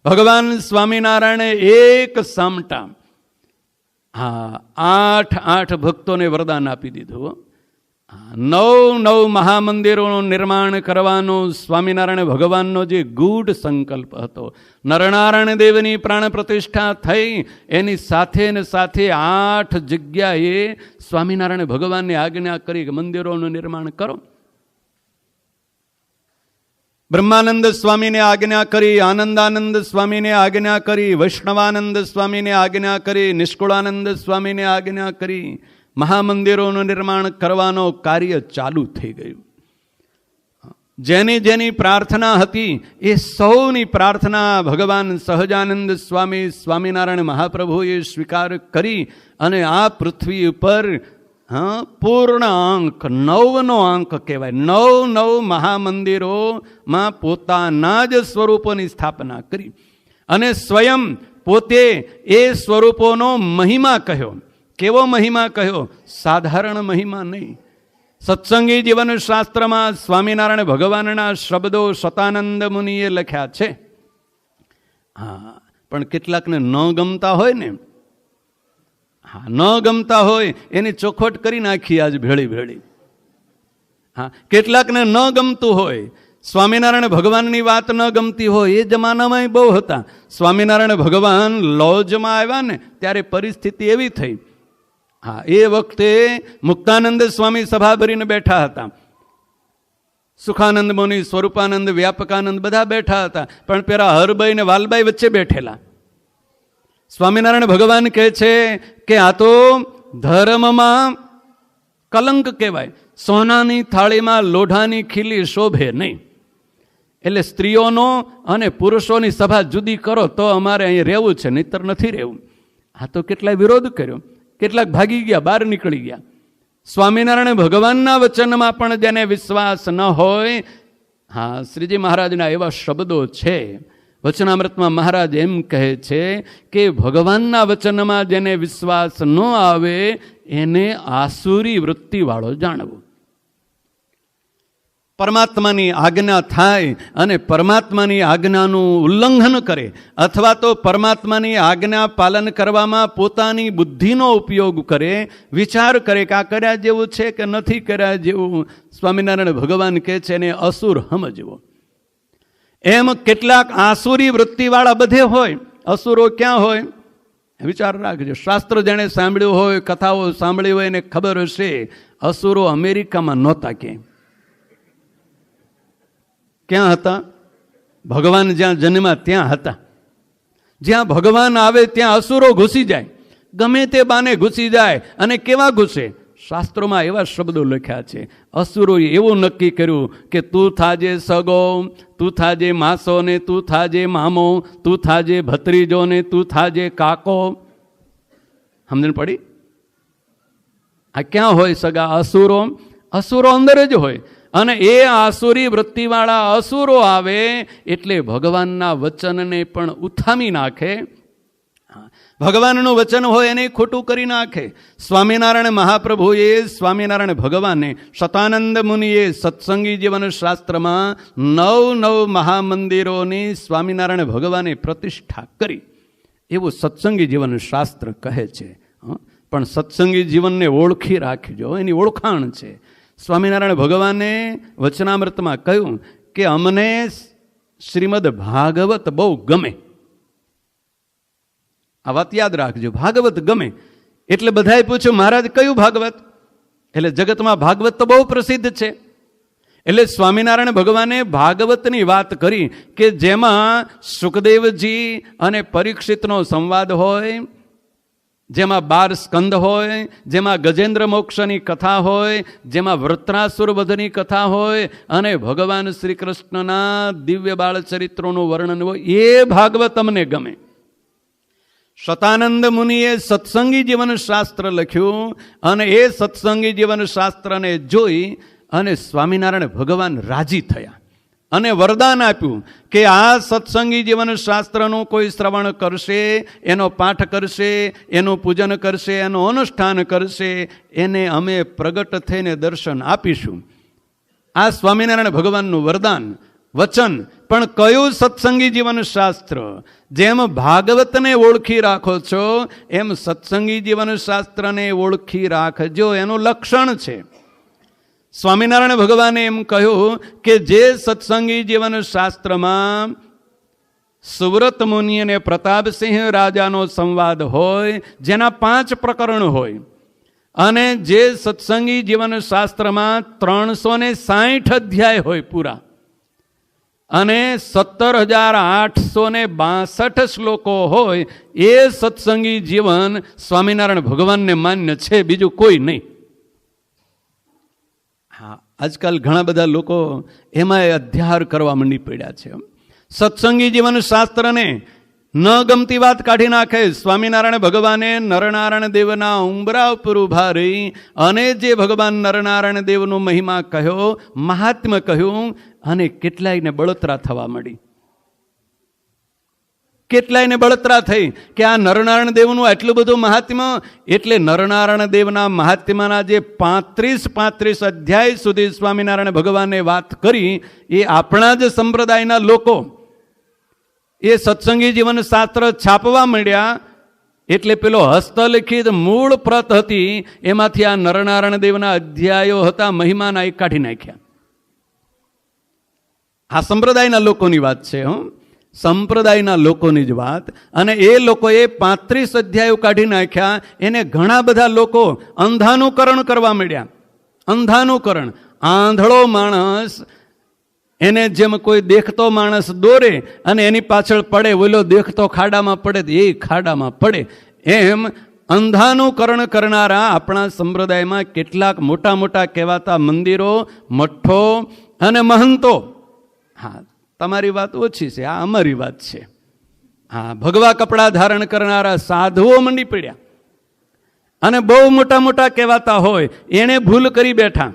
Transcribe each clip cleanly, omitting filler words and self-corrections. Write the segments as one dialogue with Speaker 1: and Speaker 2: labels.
Speaker 1: ભગવાન સ્વામિનારાયણે એક સામટા 8 ભક્તોને વરદાન આપી દીધું. 9 મહામંદિરોનું નિર્માણ કરવાનો સ્વામિનારાયણ ભગવાનનો જે ગૂઢ સંકલ્પ હતો, નરનારાયણ દેવની પ્રાણ પ્રતિષ્ઠા થઈ એની સાથે ને સાથે 8 જગ્યાએ સ્વામિનારાયણ ભગવાનની આજ્ઞા કરી કે મંદિરોનું નિર્માણ કરો. બ્રહ્માનંદ સ્વામીને આજ્ઞા કરી, આનંદાનંદ સ્વામીને આજ્ઞા કરી, વૈષ્ણવાનંદ સ્વામીને આજ્ઞા કરી, નિષ્કુળાનંદ સ્વામીને આજ્ઞા કરી. મહામંદિરોનું નિર્માણ કરવાનો કાર્ય ચાલુ થઈ ગયું. જેની પ્રાર્થના હતી એ સૌની પ્રાર્થના ભગવાન સહજાનંદ સ્વામી સ્વામિનારાયણ મહાપ્રભુએ સ્વીકાર કરી અને આ પૃથ્વી ઉપર પૂર્ણ અંક 9નો અંક કહેવાય, 9 મહામંદિરોમાં પોતાના જ સ્વરૂપોની સ્થાપના કરી અને સ્વયં પોતે એ સ્વરૂપોનો મહિમા કહ્યો. કેવો મહિમા કહ્યો? સાધારણ મહિમા નહીં. સત્સંગી જીવન શાસ્ત્રમાં સ્વામિનારાયણ ભગવાનના શબ્દો શતાનંદ મુનિએ લખ્યા છે. પણ કેટલાકને ન ગમતા હોય ને, ન ગમતા હોય એની ચોખવટ કરી નાખી આજ ભેળી. કેટલાકને ન ગમતું હોય, સ્વામિનારાયણ ભગવાનની વાત ન ગમતી હોય, એ જમાનામાં બહુ હતા. સ્વામિનારાયણ ભગવાન લોજમાં આવ્યા ને ત્યારે પરિસ્થિતિ એવી થઈ. એ વખતે મુક્તાનંદ સ્વામી સભા ભરીને બેઠા હતા. સુખાનંદ મુનિ, સ્વરૂપાનંદ, વ્યાપકાનંદ બધા બેઠા હતા. પણ પેલા હરબાઈ ને વાલબાઈ વચ્ચે બેઠેલા. સ્વામિનારાયણ ભગવાન કહે છે કે આ તો ધર્મમાં કલંક કહેવાય. સોનાની થાળીમાં લોઢાની ખીલી શોભે નહીં. એટલે સ્ત્રીઓનો અને પુરુષોની સભા જુદી કરો તો અમારે અહીં રહેવું છે, નહીતર નથી રહેવું. આ તો કેટલાય વિરોધ કર્યો, કેટલાક ભાગી ગયા, બહાર નીકળી ગયા. સ્વામિનારાયણ ભગવાનના વચનમાં પણ જેને વિશ્વાસ ન હોય, શ્રીજી મહારાજના એવા શબ્દો છે. વચનામૃતમાં મહારાજ એમ કહે છે કે ભગવાનના વચનમાં જેને વિશ્વાસ ન આવે એને આસુરી વૃત્તિવાળો જાણવો. પરમાત્માની આજ્ઞા થાય અને પરમાત્માની આજ્ઞાનું ઉલ્લંઘન કરે અથવા તો પરમાત્માની આજ્ઞા પાલન કરવામાં પોતાની બુદ્ધિનો ઉપયોગ કરે, વિચાર કરે કે આ કર્યા જેવું છે કે નથી કર્યા જેવું, સ્વામિનારાયણ ભગવાન કહે છે એને અસુર સમજવો. એમ કેટલાક આસુરી વૃત્તિવાળા બધે હોય. અસુરો ક્યાં હોય? વિચાર રાખજો. શાસ્ત્ર જેણે સાંભળ્યું હોય, કથાઓ સાંભળી હોય એને ખબર હશે, અસુરો અમેરિકામાં નહોતા. ક્યાં હતા? ભગવાન જ્યાં જન્મ્યા ત્યાં હતા. જ્યાં ભગવાન આવે ત્યાં અસુરો ઘૂસી જાય, ગમે તે બાને ઘૂસી જાય. અને કેવા ઘૂસે? શાસ્ત્રોમાં એવા શબ્દો લખ્યા છે. અસુરોએ એવું નક્કી કર્યું કે તું થાજે સગો, તું થાજે માસો ને તું થાજે મામો, તું થાજે ભત્રીજો ને તું થાજે કાકો. સમજણ પડી? આ ક્યાં હોય સગા? અસુરો. અસુરો અંદર જ હોય. અને એ આસુરી વૃત્તિવાળા અસુરો આવે એટલે ભગવાનના વચનને પણ ઉથામી નાખે. ભગવાનનું વચન હોય એને ખોટું કરી નાખે. સ્વામિનારાયણ મહાપ્રભુએ, સ્વામિનારાયણ ભગવાને, શતાનંદ મુનિએ સત્સંગી જીવન શાસ્ત્રમાં 9 મહામંદિરોની સ્વામિનારાયણ ભગવાને પ્રતિષ્ઠા કરી. એવું સત્સંગી જીવન શાસ્ત્ર કહે છે. પણ સત્સંગી જીવનને ઓળખી રાખજો, એની ઓળખાણ છે. સ્વામિનારાયણ ભગવાને વચનામૃતમાં કહ્યું કે અમને શ્રીમદ ભાગવત બહુ ગમે. આ વાત યાદ રાખજો, ભાગવત ગમે. એટલે બધાએ પૂછ્યું મહારાજ કયું ભાગવત? એટલે જગતમાં ભાગવત તો બહુ પ્રસિદ્ધ છે. એટલે સ્વામિનારાયણ ભગવાને ભાગવતની વાત કરી કે જેમાં સુખદેવજી અને પરીક્ષિતનો સંવાદ હોય, જેમાં 12 સ્કંદ હોય, જેમાં ગજેન્દ્ર મોક્ષની કથા હોય, જેમાં વૃત્રાસુર વધની કથા હોય અને ભગવાન શ્રી કૃષ્ણના દિવ્ય બાળ ચરિત્રોનું વર્ણન હોય, એ ભાગવત અમને ગમે. શતાનંદ મુનિએ સત્સંગી જીવન શાસ્ત્ર લખ્યું અને એ સત્સંગી જીવન શાસ્ત્રને જોઈ અને સ્વામિનારાયણ ભગવાન રાજી થયા અને વરદાન આપ્યું કે આ સત્સંગી જીવન શાસ્ત્રનું કોઈ શ્રવણ કરશે, એનો પાઠ કરશે, એનું પૂજન કરશે, એનું અનુષ્ઠાન કરશે, એને અમે પ્રગટ થઈને દર્શન આપીશું. આ સ્વામિનારાયણ ભગવાનનું વરદાન. વચન, પણ કયું સત્સંગી જીવન શાસ્ત્ર? જેમ ભાગવતને ઓળખી રાખો છો એમ સત્સંગી જીવન શાસ્ત્રને ઓળખી રાખજો, એનું લક્ષણ છે. સ્વામિનારાયણ ભગવાને એમ કહ્યું કે જે સત્સંગી જીવન શાસ્ત્રમાં સુવ્રત મુનિ અને પ્રતાપસિંહ રાજાનો સંવાદ હોય, જેના 5 પ્રકરણ હોય, અને જે સત્સંગી જીવન શાસ્ત્રમાં 360 અધ્યાય હોય પૂરા, અને 17,862 શ્લોકો હોય, એ સત્સંગી જીવન સ્વામિનારાયણ ભગવાનને માન્ય છે, બીજું કોઈ નહીં. હા, આજકાલ ઘણા બધા લોકો એમાં અધ્યાર કરવા માંડી પડ્યા છે. સત્સંગી જીવન શાસ્ત્રને ન ગમતી વાત કાઢી નાખે. સ્વામિનારાયણ ભગવાને નરનારાયણ દેવના ઉંબરા ઉપર ઉભા રહી અને જે ભગવાન નરનારાયણ દેવનો મહિમા કહ્યો, મહાત્મ્ય કહ્યું, અને કેટલાયને બળતરા થવા મળી. કેટલાયને બળતરા થઈ કે આ નરનારાયણ દેવનું આટલું બધું મહાત્મ્ય. એટલે નરનારાયણ દેવના મહાત્મ્યના જે 35 અધ્યાય સુધી સ્વામિનારાયણ ભગવાને વાત કરી, એ આપણા જ સંપ્રદાયના લોકો એ સત્સંગી જીવન શાસ્ત્ર છાપવા માંડ્યા. એટલે પેલો હસ્તલિખિત મૂળ પ્રત હતી, એમાંથી આ નરનારાયણ દેવના અધ્યાયો હતા, મહિમાના એ કાઢી નાખ્યા. આ સંપ્રદાયના લોકોની વાત છે, સંપ્રદાયના લોકોની જ વાત. અને એ લોકોએ 35 અધ્યાયો કાઢી નાખ્યા. એને ઘણા બધા લોકો અંધાનુકરણ કરવા માંડ્યા. અંધાનુકરણ, આંધળો માણસ એને જેમ કોઈ દેખતો માણસ દોરે અને એની પાછળ પડે, ઓલો દેખતો ખાડામાં પડે, એ ખાડામાં પડે. એમ અંધાનુકરણ કરનારા આપણા સંપ્રદાયમાં કેટલાક મોટા મોટા કહેવાતા મંદિરો, મઠો અને મહંતો. હા, તમારી વાત ઓછી છે, આ અમારી વાત છે. હા, ભગવા કપડાં ધારણ કરનારા સાધુઓ મંડી પડ્યા. અને બહુ મોટા મોટા કહેવાતા હોય, એણે ભૂલ કરી બેઠા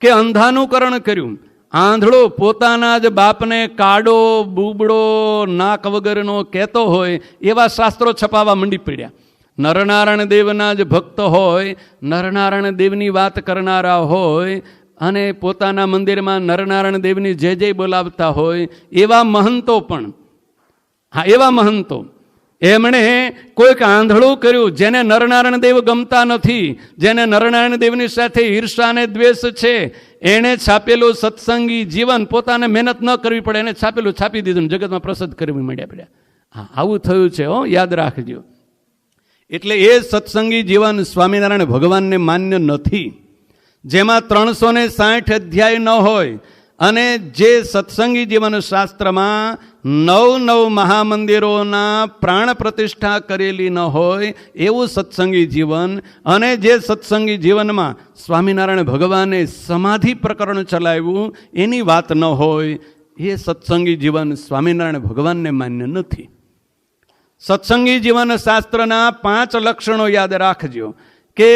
Speaker 1: કે અંધાનુકરણ કર્યું. આંધળો પોતાના જ બાપને કાડો, બુબડો, નાક વગરનો કહેતો હોય એવા શાસ્ત્રો છપાવા મંડી પડ્યા. નરનારાયણ દેવના જ ભક્ત હોય, નરનારાયણ દેવની વાત કરનારા હોય, અને પોતાના મંદિરમાં નરનારાયણ દેવની જય જય બોલાવતા હોય એવા મહંતો પણ. હા, એવા મહંતો એમણે કોઈક આંધળું કર્યું, જેને નરનારાયણ દેવ ગમતા નથી, જેને નરનારાયણ દેવની સાથે ઈર્ષા અને દ્વેષ છે, એણે છાપેલું સત્સંગી જીવન, પોતાને મહેનત ન કરવી પડે, એને છાપેલું છાપી દીધું, જગતમાં પ્રસિદ્ધ કરવી માંડ્યા પડ્યા. હા, આવું થયું છે, યાદ રાખજો. એટલે એ સત્સંગી જીવન સ્વામિનારાયણ ભગવાનને માન્ય નથી, જેમાં 360 અધ્યાય ન હોય, અને જે સત્સંગી જીવન શાસ્ત્રમાં 9 મહામંદિરોના પ્રાણ પ્રતિષ્ઠા કરેલી ન હોય એવું સત્સંગી જીવન, અને જે સત્સંગી જીવનમાં સ્વામિનારાયણ ભગવાને સમાધિ પ્રકરણ ચલાવ્યું એની વાત ન હોય, એ સત્સંગી જીવન સ્વામિનારાયણ ભગવાનને માન્ય નથી. સત્સંગી જીવન શાસ્ત્રના 5 લક્ષણો યાદ રાખજો કે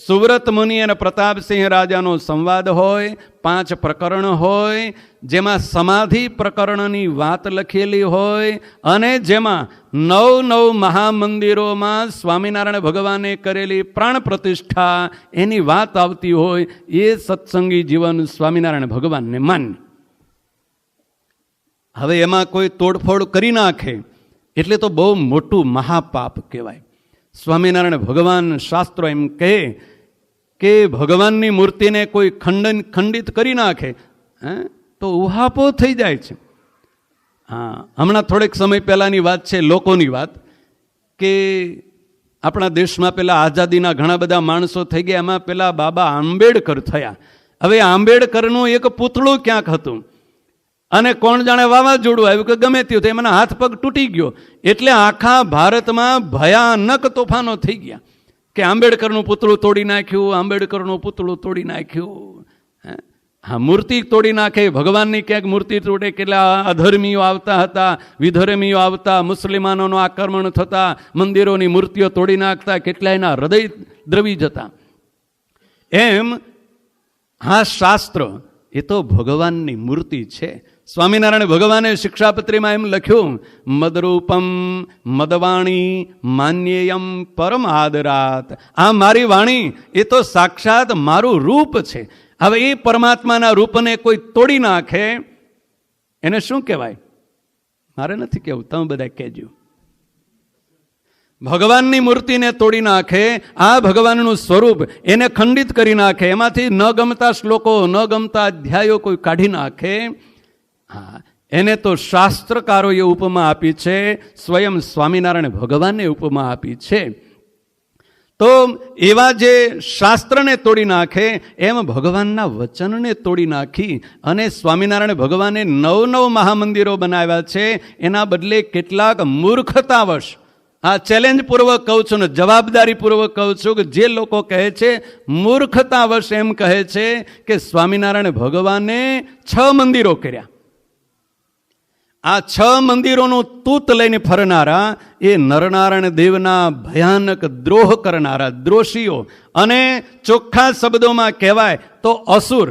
Speaker 1: સુવ્રત મુનિ અને પ્રતાપસિંહ રાજાનો સંવાદ હોય, 5 પ્રકરણ હોય, જેમાં સમાધિ પ્રકરણની વાત લખેલી હોય, અને જેમાં 9 મહામંદિરોમાં સ્વામિનારાયણ ભગવાને કરેલી પ્રાણ પ્રતિષ્ઠા એની વાત આવતી હોય, એ સત્સંગી જીવન સ્વામિનારાયણ ભગવાનને માન્ય. હવે એમાં કોઈ તોડફોડ કરી નાખે એટલે તો બહુ મોટું મહાપાપ કહેવાય. સ્વામિનારાયણ ભગવાન શાસ્ત્રો એમ કહે કે ભગવાનની મૂર્તિને કોઈ ખંડિત કરી નાખે તો ઉહાપો થઈ જાય છે. હા, હમણાં થોડેક સમય પહેલાંની વાત છે, લોકોની વાત, કે આપણા દેશમાં પેલા આઝાદીના ઘણા બધા માણસો થઈ ગયા, એમાં પેલા બાબા આંબેડકર થયા. હવે આંબેડકરનું એક પૂતળું ક્યાંક હતું, અને કોણ જાણે વાવાઝોડું આવ્યું કે ગમે તેવું થયું, એમના હાથ પગ તૂટી ગયો. એટલે આખા ભારતમાં ભયાનક તોફાનો થઈ ગયા કે આંબેડકરનું પૂતળું તોડી નાખ્યું, આંબેડકરનું પૂતળું તોડી નાખ્યું. હા, મૂર્તિ તોડી નાખે, ભગવાનની ક્યાંક મૂર્તિ તોડે, કેટલા અધર્મીઓ આવતા હતા, વિધર્મીઓ આવતા, મુસ્લિમાનોનું આક્રમણ થતા, મંદિરોની મૂર્તિઓ તોડી નાખતા, કેટલાયના હૃદય દ્રવી જતા. એમ આ શાસ્ત્ર એ તો ભગવાનની મૂર્તિ છે. સ્વામિનારાયણ ભગવાને શિક્ષાપત્રીમાં એમ લખ્યું, મદરૂપમ મદવાણી માન્યેયમ પરમ આદરાત. આ મારી વાણી એ તો સાક્ષાત મારું રૂપ છે. હવે એ પરમાત્માના રૂપને કોઈ તોડી નાખે એને શું કહેવાય? મારે નથી કહેવું, તમે બધા કહેજો. ભગવાનની મૂર્તિને તોડી નાખે, આ ભગવાનનું સ્વરૂપ એને ખંડિત કરી નાખે, એમાંથી ન ગમતા શ્લોકો, ન ગમતા અધ્યાયો કોઈ કાઢી નાખે, હા, એને તો શાસ્ત્રકારોએ ઉપમા આપી છે, સ્વયં સ્વામિનારાયણ ભગવાને ઉપમા આપી છે. તો એવા જે શાસ્ત્રને તોડી નાખે એમ ભગવાનના વચનને તોડી નાખી અને સ્વામિનારાયણ ભગવાને 9 મહામંદિરો બનાવ્યા છે. એના બદલે કેટલાક મૂર્ખતાવશ, આ ચેલેન્જપૂર્વક કહું છું ને જવાબદારીપૂર્વક કહું છું, કે જે લોકો કહે છે મૂર્ખતાવશ એમ કહે છે કે સ્વામિનારાયણ ભગવાને 6 મંદિરો કર્યા. આ 6 મંદિરોનું તૂત લઈને ફરનારા એ નરનારાયણ દેવના ભયાનક દ્રોહ કરનારા દ્રોષીઓ, અને ચોખ્ખા શબ્દોમાં કહેવાય તો અસુર.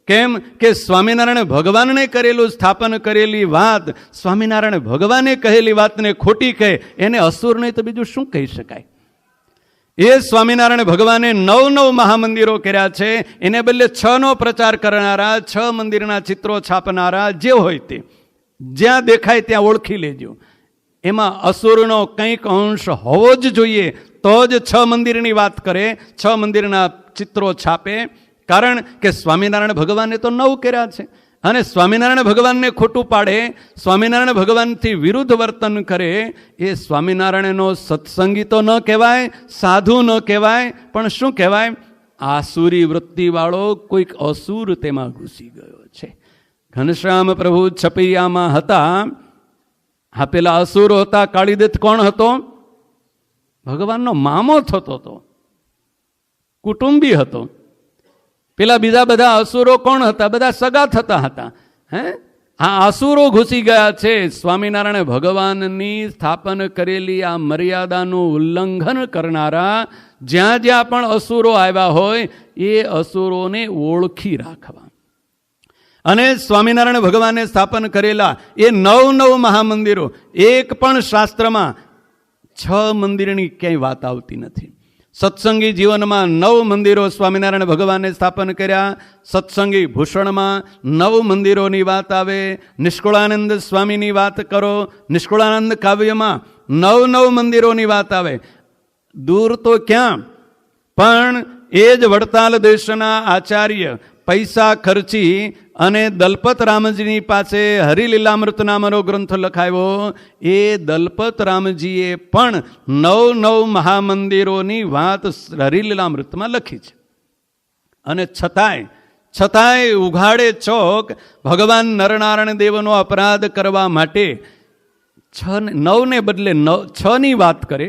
Speaker 1: કેમ કે સ્વામિનારાયણ ભગવાનને કરેલું સ્થાપન કરેલી વાત, સ્વામિનારાયણ ભગવાને કહેલી વાતને ખોટી કહે, એને અસુર નહીં તો બીજું શું કહી શકાય? એ સ્વામિનારાયણ ભગવાને 9 મહામંદિરો કર્યા છે, એને બદલે 6નો પ્રચાર કરનારા, 6 મંદિરના ચિત્રો છાપનારા જે હોય તે જ્યાં દેખાય ત્યાં ઓળખી લેજો. એમાં અસુરનો કંઈક અંશ હોવો જ જોઈએ, તો જ 6 મંદિરની વાત કરે, 6 મંદિરના ચિત્રો છાપે. કારણ કે સ્વામિનારાયણ ભગવાને તો 9 કર્યા છે, અને સ્વામિનારાયણ ભગવાનને ખોટું પાડે, સ્વામિનારાયણ ભગવાનથી વિરુદ્ધ વર્તન કરે, એ સ્વામિનારાયણનો સત્સંગી તો ન કહેવાય, સાધુ ન કહેવાય, પણ શું કહેવાય? આસુરી વૃત્તિવાળો કોઈક અસુર તેમાં ઘૂસી ગયો છે. ઘનશ્યામ પ્રભુ છપૈયામાં હતા, હા, પેલા અસુરો હતા. કાળીદત્ત કોણ હતો? ભગવાનનો મામો થતો હતો, કુટુંબી હતો. પેલા બીજા બધા અસુરો કોણ હતા? બધા સગા થતા હતા. હે, આ અસુરો ઘૂસી ગયા છે. સ્વામિનારાયણ ભગવાનની સ્થાપન કરેલી આ મર્યાદાનું ઉલ્લંઘન કરનારા જ્યાં જ્યાં પણ અસુરો આવ્યા હોય એ અસુરોને ઓળખી રાખવા. અને સ્વામિનારાયણ ભગવાને સ્થાપન કરેલા એ 9 મહામંદિરો, એક પણ શાસ્ત્રમાં 6 મંદિરની ક્યાંય વાત આવતી નથી. સત્સંગી જીવનમાં 9 મંદિરો સ્વામિનારાયણ ભગવાને સ્થાપન કર્યા. સત્સંગી ભૂષણમાં 9 મંદિરોની વાત આવે. નિષ્કુળાનંદ સ્વામીની વાત કરો, નિષ્કુળાનંદ કાવ્યમાં 9 મંદિરોની વાત આવે. દૂર તો ક્યાં, પણ એ જ વડતાલ દેશના આચાર્ય પૈસા ખર્ચી અને દલપત રામજીની પાસે હરિલીલામૃત નામનો ગ્રંથ લખાવ્યો. એ દલપત રામજીએ પણ 9 મહામંદિરોની વાત હરિલીલામૃતમાં લખી છે. અને છતાંય ઉઘાડે ચોક ભગવાન નરનારાયણ દેવનો અપરાધ કરવા માટે 9ને બદલે 6ની વાત કરે.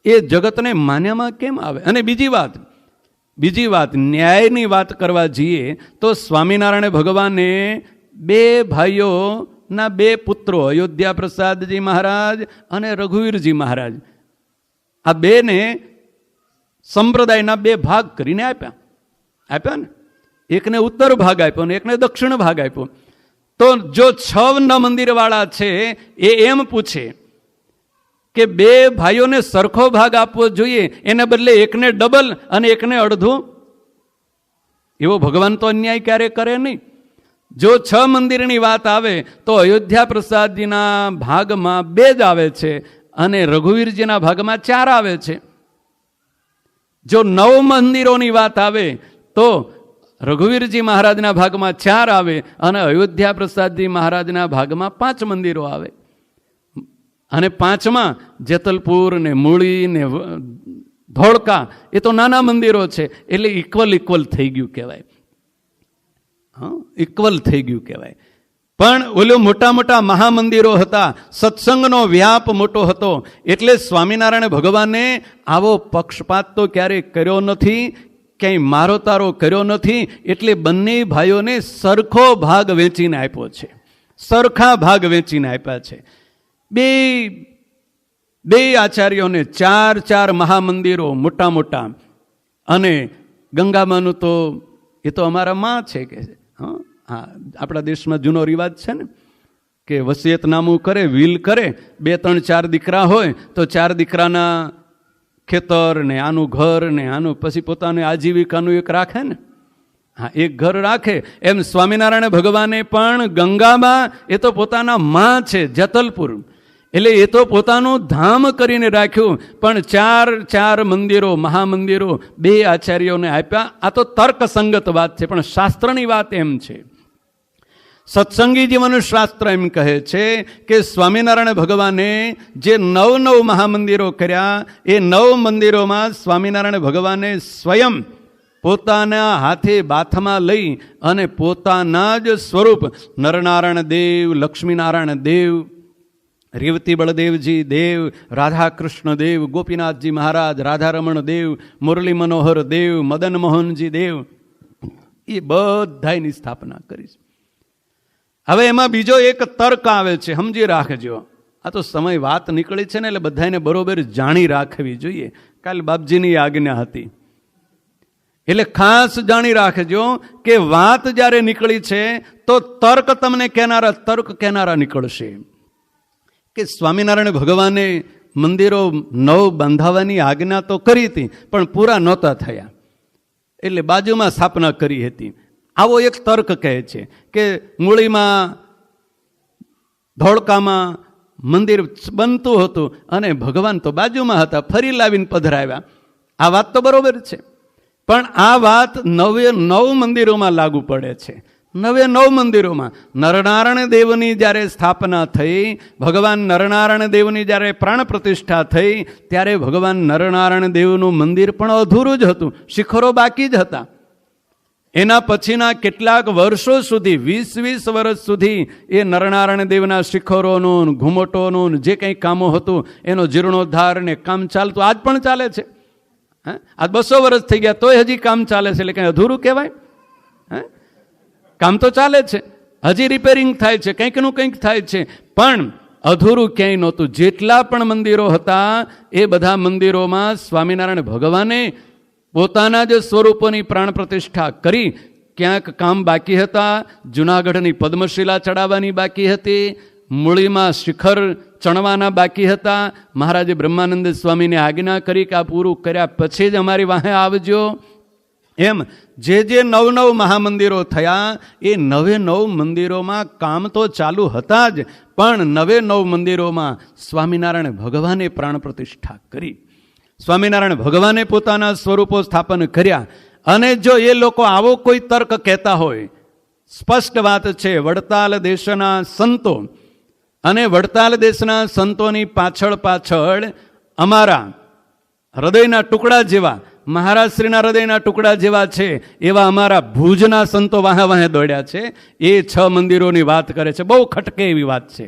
Speaker 1: એ જગતને માન્યામાં કેમ આવે? અને બીજી વાત, ન્યાયની વાત કરવા જઈએ તો સ્વામિનારાયણ ભગવાને 2 ભાઈઓના 2 પુત્રો, અયોધ્યા પ્રસાદજી મહારાજ અને રઘુવીરજી મહારાજ, આ 2ને સંપ્રદાયના 2 ભાગ કરીને આપ્યા ને. એકને ઉત્તર ભાગ આપ્યો ને એકને દક્ષિણ ભાગ આપ્યો. તો જો 6 મંદિરવાળા છે એ એમ પૂછે કે 2 ભાઈઓને સરખો ભાગ આપવો જોઈએ, એને બદલે એકને ડબલ અને એકને અડધું, એવો ભગવાન તો અન્યાય ક્યારે કરે નહીં. જો 6 મંદિરની વાત આવે તો અયોધ્યા પ્રસાદજીના ભાગમાં 2 જ આવે છે અને રઘુવીરજીના ભાગમાં 4 આવે છે. જો 9 મંદિરોની વાત આવે તો રઘુવીરજી મહારાજના ભાગમાં 4 આવે અને અયોધ્યા પ્રસાદજી મહારાજના ભાગમાં 5 મંદિરો આવે. અને 5માં જેતલપુર ને મૂળી ને ધોળકા એ તો નાના મંદિરો છે, એટલે ઇક્વલ થઈ ગયું કહેવાય. ઇક્વલ થઈ ગયું કહેવાય. પણ ઓલો મોટા મહામંદિરો હતા, સત્સંગનો વ્યાપ મોટો હતો, એટલે સ્વામિનારાયણ ભગવાને આવો પક્ષપાત તો ક્યારેય કર્યો નથી, ક્યાંય મારો તારો કર્યો નથી. એટલે બંને ભાઈઓને સરખો ભાગ વેચીને આપ્યો છે, સરખા ભાગ વેચીને આપ્યા છે. બે આચાર્યોને 4 મહામંદિરો મોટા, અને ગંગામાનું તો એ તો અમારા માં છે કે હા, આપણા દેશમાં જૂનો રિવાજ છે ને કે વસિયતનામું કરે, વિલ કરે, 2, 3, 4 દીકરા હોય તો 4 દીકરાના ખેતર ને આનું ઘર ને આનું પછી પોતાની આજીવિકાનું એક રાખે ને. હા, એક ઘર રાખે એમ સ્વામિનારાયણ ભગવાને પણ ગંગામાં, એ તો પોતાના માં છે જેતલપુર, એટલે એ તો પોતાનું ધામ કરીને રાખ્યું, પણ ચાર મંદિરો, મહામંદિરો બે આચાર્યોને આપ્યા. આ તો તર્કસંગત વાત છે, પણ શાસ્ત્રની વાત એમ છે. સત્સંગી જીવન શાસ્ત્ર એમ કહે છે કે સ્વામિનારાયણ ભગવાને જે 9 મહામંદિરો કર્યા, એ 9 મંદિરોમાં સ્વામિનારાયણ ભગવાને સ્વયં પોતાના હાથે બાથમાં લઈ અને પોતાના જ સ્વરૂપ નરનારાયણ દેવ, લક્ષ્મીનારાયણ દેવ, રેવતી બળદેવજી દેવ, રાધા કૃષ્ણ દેવ, ગોપીનાથજી મહારાજ, રાધારમણ દેવ, મુરલી મનોહર દેવ, મદન મોહનજી દેવ, એ બધાની સ્થાપના કરી છે. હવે એમાં બીજો એક તર્ક આવે છે, સમજી રાખજો. આ તો સમય વાત નીકળી છે ને, એટલે બધાને બરોબર જાણી રાખવી જોઈએ. કાલ બાપજીની આજ્ઞા હતી, એટલે ખાસ જાણી રાખજો કે વાત જ્યારે નીકળી છે તો તર્ક કહેનારા નીકળશે. કે સ્વામિનારાયણ ભગવાને મંદિરો 9 બાંધવાની આજ્ઞા તો કરી હતી, પણ પૂરા નહોતા થયા, એટલે બાજુમાં સ્થાપના કરી હતી. આવો એક તર્ક કહે છે કે મૂળીમાં, ધોળકામાં મંદિર બનતું હતું અને ભગવાન તો બાજુમાં હતા, ફરી લાવીને પધરાવ્યા. આ વાત તો બરોબર છે, પણ આ વાત 9 મંદિરોમાં લાગુ પડે છે. 9 મંદિરોમાં નરનારાયણ દેવની જ્યારે સ્થાપના થઈ, ભગવાન નરનારાયણ દેવની જ્યારે પ્રાણ પ્રતિષ્ઠા થઈ, ત્યારે ભગવાન નરનારાયણ દેવનું મંદિર પણ અધૂરું જ હતું, શિખરો બાકી જ હતા. એના પછીના કેટલાક વર્ષો સુધી, 20 વર્ષ સુધી એ નરનારાયણ દેવના શિખરોનું, ઘુમટોનું જે કંઈ કામો હતું એનો જીર્ણોદ્ધાર ને કામ ચાલતું, આજ પણ ચાલે છે. આજ 200 વર્ષ થઈ ગયા તોય હજી કામ ચાલે છે, એટલે કંઈ અધૂરું કહેવાય? કામ તો ચાલે છે, હજી રિપેરિંગ થાય છે, કંઈકનું કંઈક થાય છે, પણ અધૂરું ક્યાંય નહોતું. જેટલા પણ મંદિરો હતા એ બધા મંદિરોમાં સ્વામિનારાયણ ભગવાને પોતાના જ સ્વરૂપોની પ્રાણ પ્રતિષ્ઠા કરી. ક્યાંક કામ બાકી હતા, જુનાગઢની પદ્મશિલા ચડાવવાની બાકી હતી, મૂળીમાં શિખર ચણવાના બાકી હતા. મહારાજે બ્રહ્માનંદ સ્વામીને આજ્ઞા કરી કે આ પૂરું કર્યા પછી જ અમારી વાહે આવજો. એમ જે 9 મહામંદિરો થયા, એ 9 મંદિરોમાં કામ તો ચાલુ હતા જ, પણ 9 મંદિરોમાં સ્વામિનારાયણ ભગવાને પ્રાણ પ્રતિષ્ઠા કરી. સ્વામિનારાયણ ભગવાને પોતાના સ્વરૂપો સ્થાપન કર્યા. અને જો એ લોકો આવો કોઈ તર્ક કહેતા હોય, સ્પષ્ટ વાત છે, વડતાલ દેશના સંતો અને વડતાલ દેશના સંતોની પાછળ અમારા હૃદયના ટુકડા જેવા, મહારાજશ્રીના હૃદયના ટુકડા જેવા છે એવા અમારા ભુજના સંતો વાહે દોડ્યા છે. એ 6 મંદિરોની વાત કરે છે. બહુ ખટકે એવી વાત છે.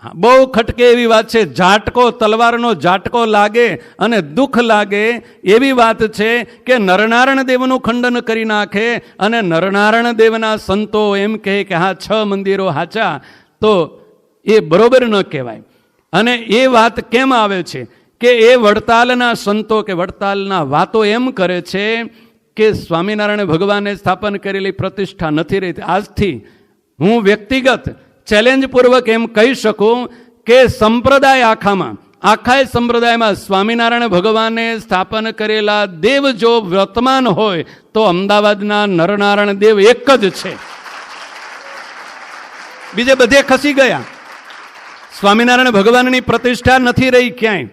Speaker 1: હા, બહુ ખટકે એવી વાત છે. ઝાટકો, તલવારનો ઝાટકો લાગે અને દુઃખ લાગે એવી વાત છે કે નરનારાયણ દેવનું ખંડન કરી નાખે અને નરનારાયણ દેવના સંતો એમ કહે કે હા 6 મંદિરો હાચા, તો એ બરોબર ન કહેવાય. અને એ વાત કેમ આવે છે કે એ વડતાલના સંતો કે વડતાલના વાતો એમ કરે છે કે સ્વામિનારાયણ ભગવાને સ્થાપન કરેલી પ્રતિષ્ઠા નથી રહી. આજથી હું વ્યક્તિગત ચેલેન્જ પૂર્વક એમ કહી શકું કે આખા સંપ્રદાયમાં સ્વામિનારાયણ ભગવાને સ્થાપન કરેલા દેવ જો વર્તમાન હોય તો અમદાવાદના નરનારાયણ દેવ એક જ છે. બીજે બધે ખસી ગયા. સ્વામિનારાયણ ભગવાનની પ્રતિષ્ઠા નથી રહી ક્યાંય.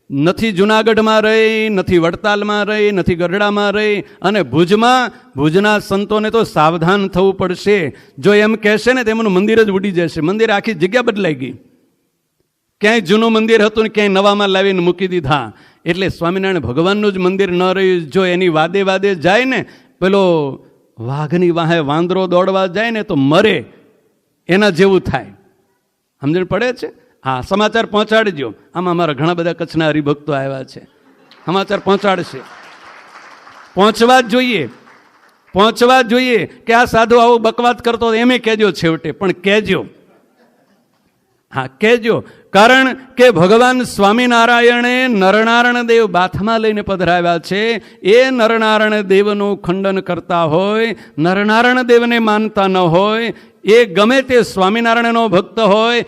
Speaker 1: નથી જુનાગઢમાં રહી, નથી વડતાલમાં રહી, નથી ગઢડામાં રહી. અને ભુજના સંતોને તો સાવધાન થવું પડશે. જો એમ કહેશે ને તેમનું મંદિર જ ઉડી જશે. મંદિર આખી જગ્યા બદલાઈ ગઈ. ક્યાંય જૂનું મંદિર હતું ને ક્યાંય નવામાં લાવીને મૂકી દીધા. એટલે સ્વામિનારાયણ ભગવાનનું જ મંદિર ન રહ્યું. જો એની વાદે જાય ને, પેલો વાઘની વાહે વાંદરો દોડવા જાય ને તો મરે, એના જેવું થાય. સમજણ પડે છે? હા, સમાચાર પહોંચાડજો. આમાં અમારા ઘણા બધા કચ્છના હરિભક્તો આવ્યા છે, સમાચાર પહોંચાડશે. પહોંચવા જ જોઈએ કે આ સાધુ આવો બકવાસ કરતો એમે કહેજો છેવટે, પણ કહેજો. હા, કહેજો. કારણ કે ભગવાન સ્વામિનારાયણે નરનારાયણ દેવ બાથમાં લઈને પધરાવ્યા છે. એ નરનારાયણ દેવનું ખંડન કરતા હોય, નરનારાયણ દેવને માનતા ન હોય, એ ગમે તે સ્વામિનારાયણનો ભક્ત હોય,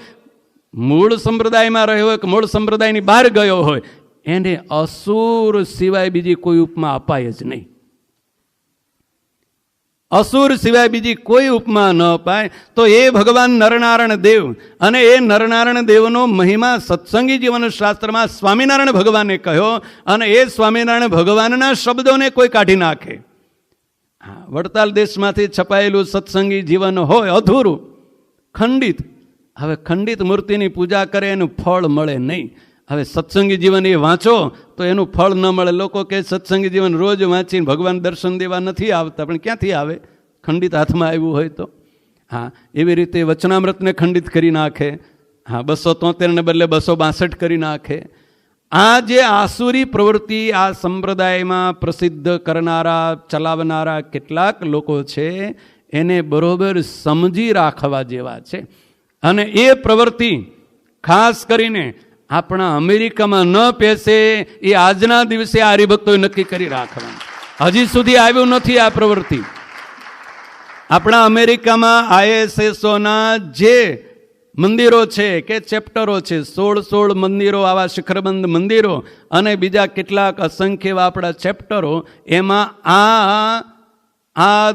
Speaker 1: મૂળ સંપ્રદાયમાં રહ્યો હોય કે મૂળ સંપ્રદાયની બહાર ગયો હોય, એને અસુર સિવાય બીજી કોઈ ઉપમા અપાય જ નહીં. અસુર સિવાય બીજી કોઈ ઉપમા ન અપાય. તો એ ભગવાન નરનારાયણ દેવ અને એ નરનારાયણ દેવનો મહિમા સત્સંગી જીવન શાસ્ત્રમાં સ્વામિનારાયણ ભગવાને કહ્યો, અને એ સ્વામિનારાયણ ભગવાનના શબ્દોને કોઈ કાઢી નાખે. હા, વડતાલ દેશમાંથી છપાયેલું સત્સંગી જીવન હોય અધૂરું, ખંડિત. હવે ખંડિત મૂર્તિની પૂજા કરે એનું ફળ મળે નહીં. હવે સત્સંગી જીવન એ વાંચો તો એનું ફળ ન મળે. લોકો કે સત્સંગી જીવન રોજ વાંચીને ભગવાન દર્શન દેવા નથી આવતા, પણ ક્યાંથી આવે? ખંડિત હાથમાં આવ્યું હોય તો. હા, એવી રીતે વચનામૃતને ખંડિત કરી નાખે. હા, 273 ને બદલે 262 કરી નાખે. આ જે આસુરી પ્રવૃત્તિ આ સંપ્રદાયમાં પ્રસિદ્ધ કરનારા, ચલાવનારા કેટલાક લોકો છે, એને બરોબર સમજી રાખવા જેવા છે. અને એ પ્રવૃત્તિ ખાસ કરીને આપણા અમેરિકામાં ન પેસે એ આજના દિવસે આ હરિભક્તોએ નક્કી કરી રાખવાનું. હજી સુધી આવ્યું નથી આ પ્રવૃત્તિ. આપણા અમેરિકામાં ISSOના જે મંદિરો છે કે ચેપ્ટરો છે, 16 મંદિરો, આવા શિખરબંધ મંદિરો અને બીજા કેટલાક અસંખ્ય આપણા ચેપ્ટરો, એમાં આ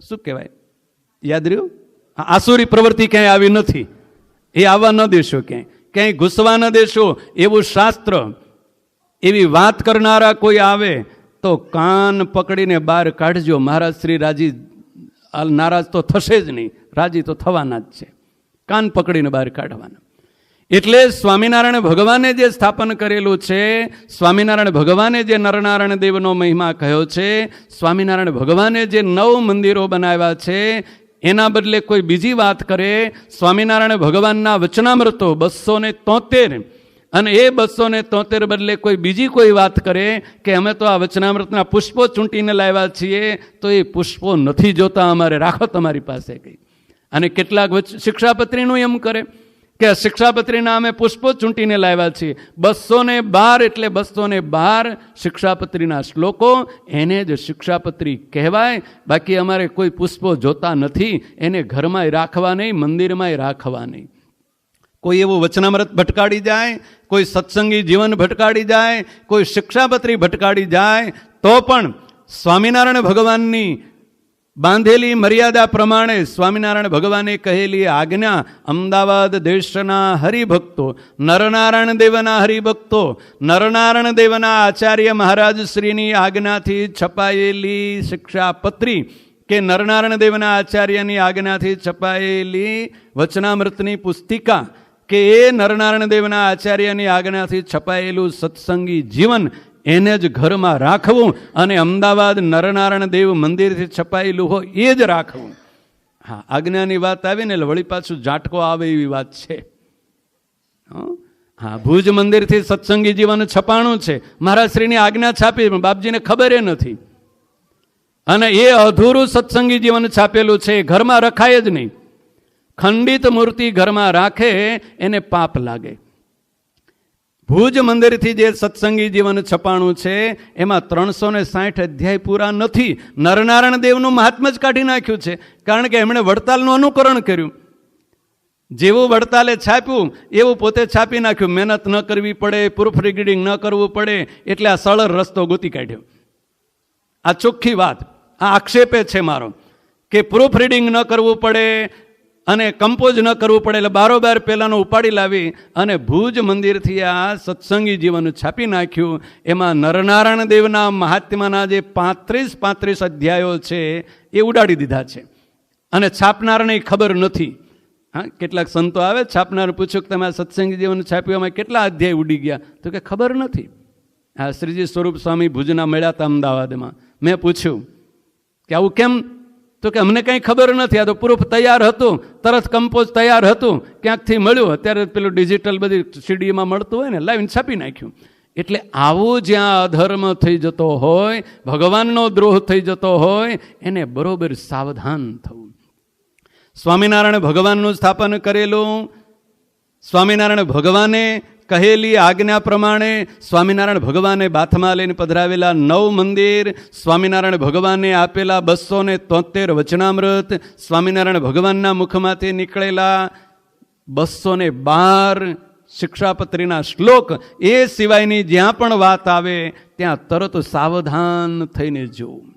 Speaker 1: શું કહેવાય, યાદ રહ્યું? આસુરી પ્રવૃત્તિ ક્યાંય આવી નથી. એ આવવા ન દેશો, ક્યાંય ઘૂસવા ન દેશો. એવું શાસ્ત્ર, એવી વાત કરનારા કોઈ આવે તો કાન પકડીને બહાર કાઢજો. મહારાજ શ્રી રાજી નારાજ તો થશે જ નહીં, રાજી તો થવાના જ છે. કાન પકડીને બહાર કાઢવાના. એટલે સ્વામિનારાયણ ભગવાને જે સ્થાપન કરેલું છે, સ્વામિનારાયણ ભગવાને જે નરનારાયણ દેવનો મહિમા કહ્યો છે, સ્વામિનારાયણ ભગવાને જે 9 મંદિરો બનાવ્યા છે, એના બદલે કોઈ બીજી વાત કરે. સ્વામિનારાયણ ભગવાનના વચનામૃતો 273, અને એ 273 બદલે કોઈ બીજી કોઈ વાત કરે કે અમે તો આ વચનામૃતના પુષ્પો ચૂંટીને લાવ્યા છીએ, તો એ પુષ્પો નથી જોતા, અમારે રાખો તમારી પાસે કંઈ. અને કેટલાક શિક્ષાપત્રીનું એમ કરે કે શિક્ષાપત્રીના અમે પુષ્પો ચૂંટીને લાવ્યા છીએ. 212 એટલે 212 શિક્ષાપત્રીના શ્લોકો, એને જ શિક્ષાપત્રી કહેવાય. બાકી અમારે કોઈ પુષ્પો જોતા નથી. એને ઘરમાં રાખવા નહીં, મંદિરમાં રાખવા નહીં. કોઈ એવું વચનામૃત ભટકાડી જાય, કોઈ સત્સંગી જીવન ભટકાડી જાય, કોઈ શિક્ષાપત્રી ભટકાડી જાય, તો પણ સ્વામિનારાયણ ભગવાનની બાંધેલી મર્યાદા પ્રમાણે સ્વામિનારાયણ ભગવાને કહેલી આજ્ઞા, અમદાવાદ દેશના હરિભક્તો, નરનારાયણ દેવના હરિભક્તો, નરનારાયણ દેવના આચાર્ય મહારાજ શ્રીની આજ્ઞાથી છપાયેલી શિક્ષાપત્રી કે નરનારાયણ દેવના આચાર્યની આજ્ઞાથી છપાયેલી વચનામૃતની પુસ્તિકા કે એ નરનારાયણ દેવના આચાર્યની આજ્ઞાથી છપાયેલું સત્સંગી જીવન, એને જ ઘરમાં રાખવું. અને અમદાવાદ નરનારાયણ દેવ મંદિરથી છપાયેલું હોય એ જ રાખવું. હા, આજ્ઞાની વાત આવીને એટલે વળી પાછું ઝાટકો આવે એવી વાત છે. હા, ભુજ મંદિરથી સત્સંગી જીવન છપાણું છે, મહારાજ શ્રીની આજ્ઞા છાપી, પણ બાપજીને ખબર એ નથી. અને એ અધૂરું સત્સંગી જીવન છાપેલું છે, ઘરમાં રખાય જ નહીં. ખંડિત મૂર્તિ ઘરમાં રાખે એને પાપ લાગે. ભુજ મંદિરથી જે સત્સંગી જીવન છપાણું છે એમાં 360 અધ્યાય પૂરા નથી. નરનારાયણ દેવનું મહાત્મ્ય જ કાઢી નાખ્યું છે, કારણ કે એમણે વડતાલનું અનુકરણ કર્યું. જેવું વડતાલે છાપ્યું એવું પોતે છાપી નાખ્યું. મહેનત ન કરવી પડે, પ્રૂફ રીડિંગ ન કરવું પડે, એટલે આ સરળ રસ્તો ગોતી કાઢ્યો. આ ચોખ્ખી વાત, આ આક્ષેપે છે મારો કે પ્રૂફ રીડિંગ ન કરવું પડે અને કમ્પોઝ ન કરવું પડે, એટલે બારોબાર પહેલાંનું ઉપાડી લાવી અને ભુજ મંદિરથી આ સત્સંગી જીવન છાપી નાખ્યું. એમાં નરનારાયણ દેવના મહાત્માના જે 35 અધ્યાયો છે એ ઉડાડી દીધા છે, અને છાપનારને ખબર નથી. હા, કેટલાક સંતો આવે, છાપનાર પૂછ્યું કે તમે આ સત્સંગી જીવન છાપ્યું, એમાં કેટલા અધ્યાય ઉડી ગયા? તો કે ખબર નથી. હા, શ્રીજી સ્વરૂપ સ્વામી ભુજના મળ્યા હતા અમદાવાદમાં. મેં પૂછ્યું કે આવું કેમ? તો કે અમને કંઈ ખબર નથી, આ તો પ્રૂફ તૈયાર હતું, તરત કમ્પોઝ તૈયાર હતું, ક્યાંકથી મળ્યું. અત્યારે પેલું ડિજિટલ બધી સીડીમાં મળતું હોય ને, લાવીને છાપી નાખ્યું. એટલે આવું જ્યાં અધર્મ થઈ જતો હોય, ભગવાનનો દ્રોહ થઈ જતો હોય, એને બરોબર સાવધાન થવું. સ્વામિનારાયણ ભગવાનનું સ્થાપન કરેલું, સ્વામિનારાયણ ભગવાને કહેલી આજ્ઞા પ્રમાણે સ્વામિનારાયણ ભગવાને બાથમાં લઈને પધરાવેલા 9 મંદિર, સ્વામિનારાયણ ભગવાને આપેલા 273 વચનામૃત, સ્વામિનારાયણ ભગવાનના મુખમાંથી નીકળેલા 212 શિક્ષાપત્રીના શ્લોક, એ સિવાયની જ્યાં પણ વાત આવે ત્યાં તરત સાવધાન થઈને જોવું.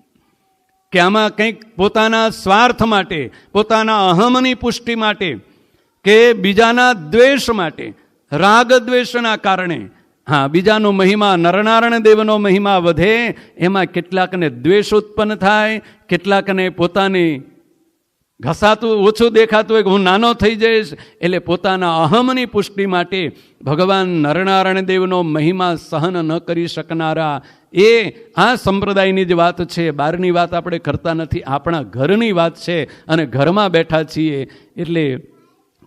Speaker 1: કે આમાં કંઈક પોતાના સ્વાર્થ માટે, પોતાના અહમની પુષ્ટિ માટે કે બીજાના દ્વેષ માટે, રાગ દ્વેષના કારણે, હા, બીજાનો મહિમા, નરનારાયણ દેવનો મહિમા વધે, એમાં કેટલાકને દ્વેષ ઉત્પન્ન થાય, કેટલાકને પોતાની ઘસાતું ઓછું દેખાતું હોય કે હું નાનો થઈ જઈશ, એટલે પોતાના અહમની પુષ્ટિ માટે ભગવાન નરનારાયણ દેવનો મહિમા સહન ન કરી શકનારા, એ આ સંપ્રદાયની જ વાત છે. બહારની વાત આપણે કરતા નથી, આપણા ઘરની વાત છે અને ઘરમાં બેઠા છીએ. એટલે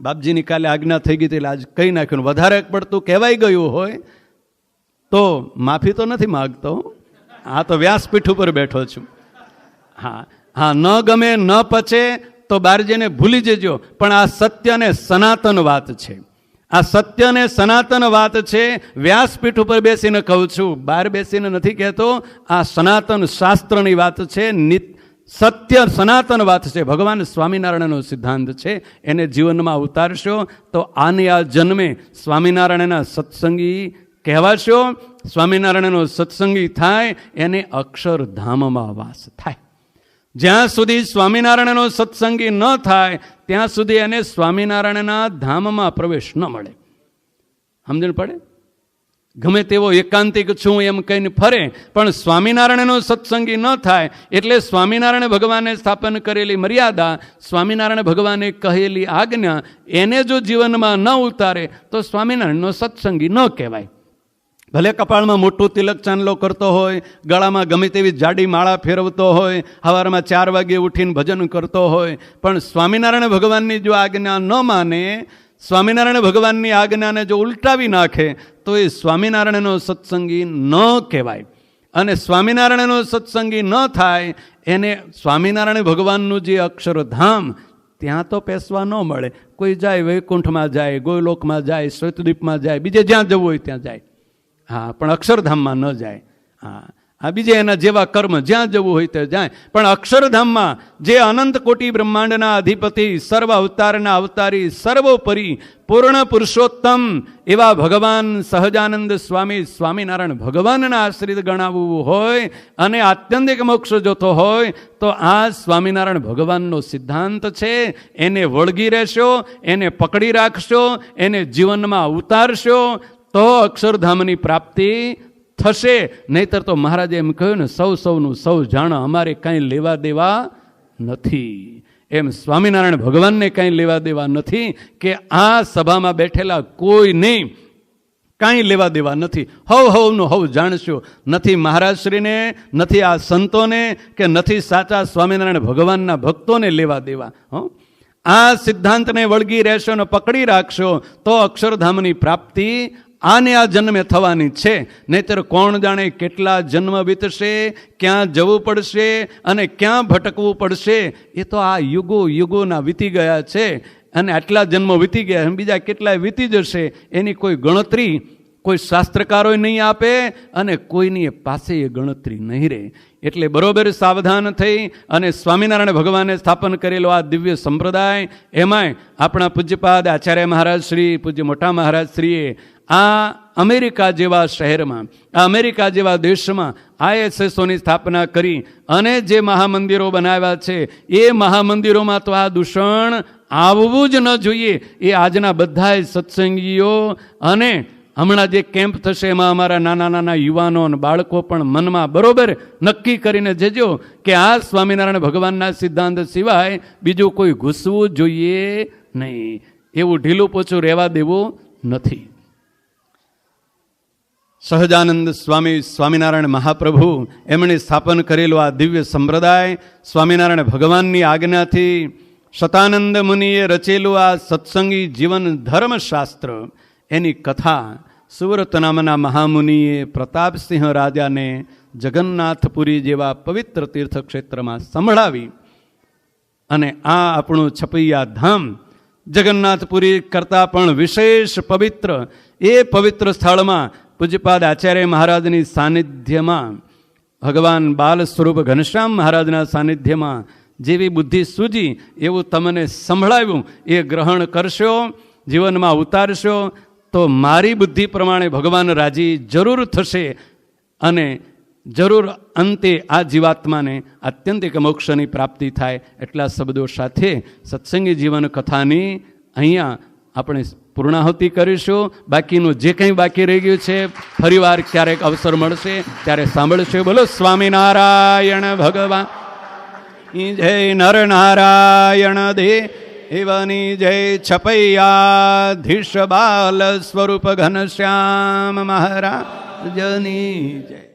Speaker 1: બાપજીની કાલે આજ્ઞા થઈ ગઈ, એટલે આજ કહી નાખ્યું. વધારે પડતું કહેવાય ગયું હોય તો માફી તો નથી માગતો, આ તો વ્યાસપીઠ ઉપર બેઠો છું. હા હા, ન ગમે ન પચે તો બહાર જઈને ભૂલી જજો, પણ આ સત્ય ને સનાતન વાત છે. આ સત્ય ને સનાતન વાત છે. વ્યાસપીઠ ઉપર બેસીને કહું છું, બહાર બેસીને નથી કહેતો. આ સનાતન શાસ્ત્રની વાત છે, સત્ય સનાતન વાત છે. ભગવાન સ્વામિનારાયણનો સિદ્ધાંત છે, એને જીવનમાં ઉતારશો તો આને આ જન્મે સ્વામિનારાયણના સત્સંગી કહેવાશો. સ્વામિનારાયણનો સત્સંગી થાય એને અક્ષરધામમાં વાસ થાય. જ્યાં સુધી સ્વામિનારાયણનો સત્સંગી ન થાય ત્યાં સુધી એને સ્વામિનારાયણના ધામમાં પ્રવેશ ન મળે. સમજણ પડે? ગમે તેવો એકાંતિક છું એમ કહીને ફરે, પણ સ્વામિનારાયણનો સત્સંગી ન થાય એટલે સ્વામિનારાયણ ભગવાને સ્થાપન કરેલી મર્યાદા, સ્વામિનારાયણ ભગવાને કહેલી આજ્ઞા, એને જો જીવનમાં ન ઉતારે તો સ્વામિનારાયણનો સત્સંગી ન કહેવાય. ભલે કપાળમાં મોટું તિલક ચાંદલો કરતો હોય, ગળામાં ગમે તેવી જાડી માળા ફેરવતો હોય, સવારમાં 4 વાગે ઉઠીને ભજન કરતો હોય, પણ સ્વામિનારાયણ ભગવાનની જો આજ્ઞા ન માને, સ્વામિનારાયણ ભગવાનની આજ્ઞાને જો ઉલટાવી નાખે તો એ સ્વામિનારાયણનો સત્સંગી ન કહેવાય. અને સ્વામિનારાયણનો સત્સંગી ન થાય એને સ્વામિનારાયણ ભગવાનનું જે અક્ષરધામ, ત્યાં તો પેસવા ન મળે. કોઈ જાય વૈકુંઠમાં જાય, ગોલોકમાં જાય, શ્વેતદ્વીપમાં જાય, બીજે જ્યાં જવું હોય ત્યાં જાય, હા, પણ અક્ષરધામમાં ન જાય. હા, આ બીજે એના જેવા કર્મ જ્યાં જવું હોય ત્યાં જાય, પણ અક્ષરધામમાં જે અનંત કોટી બ્રહ્માંડના અધિપતિ, સર્વ અવતારના અવતારી, સર્વોપરી પૂર્ણ પુરુષોત્તમ એવા ભગવાન સહજાનંદ સ્વામી સ્વામિનારાયણ ભગવાનના આશ્રિત ગણાવવું હોય અને આત્યંતિક મોક્ષ જોતો હોય તો આ સ્વામિનારાયણ ભગવાનનો સિદ્ધાંત છે. એને વળગી રહેશો, એને પકડી રાખશો, એને જીવનમાં ઉતારશો તો અક્ષરધામની પ્રાપ્તિ થશે. નહીતર તો મહારાજે એમ કહ્યું ને, સૌનું સૌ જાણો, અમારે કાંઈ લેવા દેવા નથી. એમ સ્વામિનારાયણ ભગવાનને કાંઈ લેવા દેવા નથી કે આ સભામાં બેઠેલા કોઈને કાંઈ લેવા દેવા નથી. હવનું હવ જાણશો. નથી મહારાજશ્રીને, નથી આ સંતોને, કે નથી સાચા સ્વામિનારાયણ ભગવાનના ભક્તોને લેવા દેવા. આ સિદ્ધાંતને વળગી રહેશો ને પકડી રાખશો તો અક્ષરધામની પ્રાપ્તિ આને આ જન્મે થવાની છે. નહીતર કોણ જાણે કેટલા જન્મ વીતશે, ક્યાં જવું પડશે અને ક્યાં ભટકવું પડશે. એ તો આ યુગોના વીતી ગયા છે, અને આટલા જન્મો વીતી ગયા, બીજા કેટલાય વીતી જશે. એની કોઈ ગણતરી કોઈ શાસ્ત્રકારોય નહીં આપે અને કોઈની પાસે એ ગણતરી નહીં રહે. એટલે બરોબર સાવધાન થઈ અને સ્વામિનારાયણ ભગવાને સ્થાપન કરેલો આ દિવ્ય સંપ્રદાય, એમાંય આપણા પૂજ્યપાદ આચાર્ય મહારાજ શ્રી, પૂજ્ય મોટા મહારાજ શ્રીએ આ અમેરિકા જેવા શહેરમાં, આ અમેરિકા જેવા દેશમાં ISSOની સ્થાપના કરી અને જે મહામંદિરો બનાવ્યા છે, એ મહામંદિરોમાં તો આ દૂષણ આવવું જ ન જોઈએ. એ આજના બધાય સત્સંગીઓ અને હમણાં જે કેમ્પ થશે એમાં અમારા નાના યુવાનો અને બાળકો પણ મનમાં બરોબર નક્કી કરીને જજો કે આ સ્વામિનારાયણ ભગવાનના સિદ્ધાંત સિવાય બીજું કોઈ ઘૂસવું જોઈએ નહીં. એવું ઢીલું પોચું રહેવા દેવું નથી. સહજાનંદ સ્વામી સ્વામિનારાયણ મહાપ્રભુ એમણે સ્થાપન કરેલું આ દિવ્ય સંપ્રદાય, સ્વામિનારાયણ ભગવાનની આજ્ઞાથી શતાનંદ મુનિએ રચેલું આ સત્સંગી જીવન ધર્મશાસ્ત્ર, એની કથા સુવ્રત નામના મહામુનિએ પ્રતાપસિંહ રાજાને જગન્નાથપુરી જેવા પવિત્ર તીર્થક્ષેત્રમાં સંભળાવી. અને આ આપણું છપૈયા ધામ જગન્નાથપુરી કરતાં પણ વિશેષ પવિત્ર, એ પવિત્ર સ્થળમાં પૂજ્યપાદ આચાર્ય મહારાજની સાનિધ્યમાં, ભગવાન બાલ સ્વરૂપ ઘનશ્યામ મહારાજના સાનિધ્યમાં જેવી બુદ્ધિ સૂજી એવું તમને સંભળાવ્યું, એ ગ્રહણ કરશો, જીવનમાં ઉતારશો તો મારી બુદ્ધિ પ્રમાણે ભગવાન રાજી જરૂર થશે. અને જરૂર અંતે આ જીવાત્માને આત્યંતિક મોક્ષની પ્રાપ્તિ થાય. એટલા શબ્દો સાથે સત્સંગી જીવન કથાની અહીંયા આપણે પૂર્ણાહુતિ કરીશું. બાકીનું જે કંઈ બાકી રહી ગયું છે ફરીવાર ક્યારેક અવસર મળશે ત્યારે સાંભળશે. બોલો સ્વામિનારાયણ ભગવાન જય. નર નારાયણ દેવની જય. છપૈયાધીશ બાલ સ્વરૂપ ઘનશ્યામ મહારાજની જય.